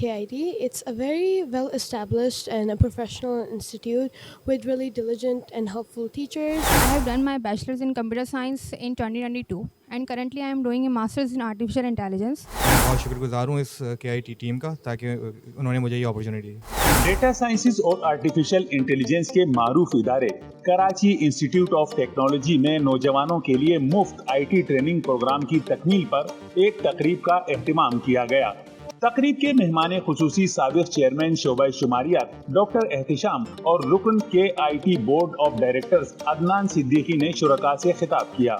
KIT. It's a very well established and a professional institute with really diligent and helpful teachers. I have done my bachelor's in computer science in 2022 and currently I am doing a master's in artificial intelligence. میں بہت شکر گزار ہوں اس کے I T team کا تاکہ انہوں نے مجھے یہ اپرچونیٹی دی. ڈیٹا سائنسز اور آرٹیفیشل انٹیلیجنس کے معروف ادارے کراچی انسٹیٹیوٹ آف ٹیکنالوجی میں نوجوانوں کے لیے مفت آئی ٹی ٹریننگ پروگرام کی تکمیل پر ایک تقریب کا اہتمام کیا گیا. تقریب کے مہمان خصوصی سابق چیئرمین شعبہ شماریات ڈاکٹر احتشام اور رکن کے I T board of directors Adnan Siddiqui نے شرکاء سے خطاب کیا.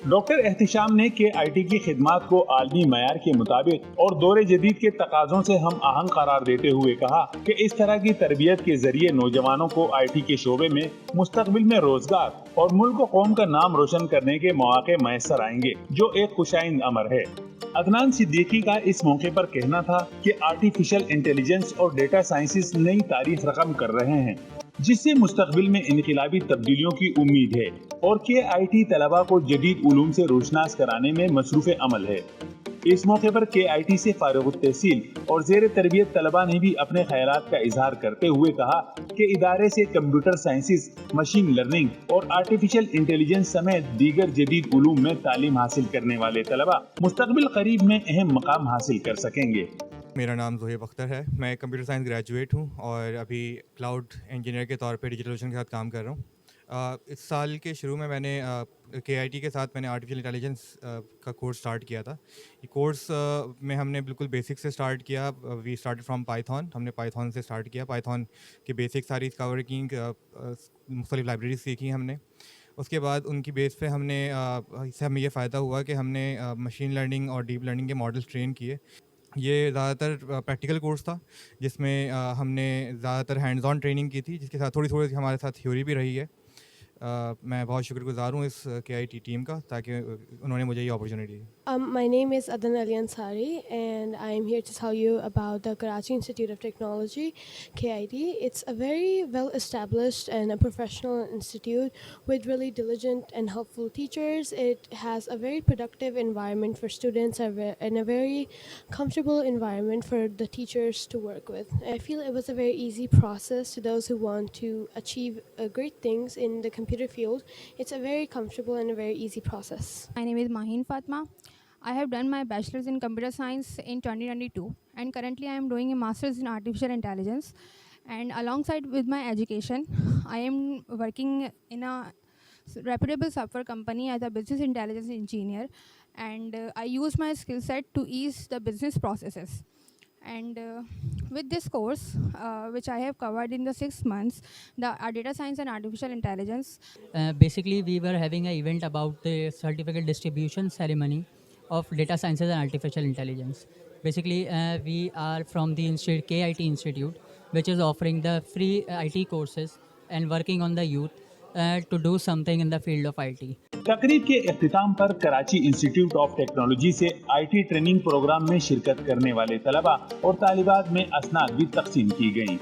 ڈاکٹر احتشام نے کے آئی ٹی کی خدمات کو عالمی معیار کے مطابق اور دور جدید کے تقاضوں سے ہم آہنگ قرار دیتے ہوئے کہا کہ اس طرح کی تربیت کے ذریعے نوجوانوں کو آئی ٹی کے شعبے میں مستقبل میں روزگار اور ملک و قوم کا نام روشن کرنے کے مواقع میسر آئیں گے، جو ایک خوشائند امر ہے. عدنان صدیقی کا اس موقع پر کہنا تھا کہ آرٹیفیشل انٹیلیجنس اور ڈیٹا سائنسز نئی تاریخ رقم کر رہے ہیں جس سے مستقبل میں انقلابی تبدیلیوں کی امید ہے اور کے آئی ٹی طلباء کو جدید علوم سے روشناس کرانے میں مصروف عمل ہے. اس موقع پر کے آئی ٹی سے فارغ التحصیل اور زیر تربیت طلباء نے بھی اپنے خیالات کا اظہار کرتے ہوئے کہا کہ ادارے سے کمپیوٹر سائنسز، مشین لرننگ اور آرٹیفیشل انٹیلیجنس سمیت دیگر جدید علوم میں تعلیم حاصل کرنے والے طلباء مستقبل قریب میں اہم مقام حاصل کر سکیں گے. میرا نام زہیب اختر ہے، میں کمپیوٹر سائنس گریجویٹ ہوں اور ابھی کلاؤڈ انجینئر کے طور پہ ڈیجیٹل کے ساتھ کام کر رہا ہوں. اس سال کے شروع میں نے کے آئی ٹی کے ساتھ میں نے آرٹیفیشل انٹیلیجنس کا کورس سٹارٹ کیا تھا. یہ کورس میں ہم نے بالکل بیسک سے سٹارٹ کیا. We start from Python. ہم نے پائتھون سے سٹارٹ کیا، پائتھون کی بیسک ساری کور کی، مختلف لائبریریز سیکھی ہم نے. اس کے بعد ان کی بیس پہ اس سے ہمیں یہ فائدہ ہوا کہ ہم نے مشین لرننگ اور ڈیپ لرننگ کے ماڈلس ٹرین کیے. یہ زیادہ تر پریکٹیکل کورس تھا جس میں ہم نے زیادہ تر ہینڈز آن ٹریننگ کی تھی، جس کے ساتھ تھوڑی ہمارے ساتھ تھیوری بھی رہی ہے. میں بہت شکر گزار ہوں اس کے آئی ٹی ٹیم کا تاکہ انہوں نے مجھے یہ opportunity the. My name is Adnan Ali Ansari and I am here to tell you about the Karachi Institute of Technology, KIT. It's a very well established and a professional institute with really diligent and helpful teachers. It has a very productive environment for students and a very comfortable environment for the teachers to work with. I feel it was a very easy process to those who want to achieve great things in the computer field. It's a very comfortable and a very easy process. My name is Mahin Fatma. I have done my bachelor's in computer science in 2022 and currently I am doing a master's in artificial intelligence, and alongside with my education I am working in a reputable software company as a business intelligence engineer, and I use my skill set to ease the business processes. And with this course which I have covered in the 6 months, the data science and artificial intelligence. Basically we were having an event about the certificate distribution ceremony of data sciences and artificial intelligence. Basically we are from the KIT Institute, which is offering the free IT courses and working on the youth to do something in the field of IT. تقریب کے اختتام پر Karachi institute of technology سے I T training programme میں شرکت کرنے والے طلباء اور طالبات میں اسناد بھی تقسیم کی گئیں.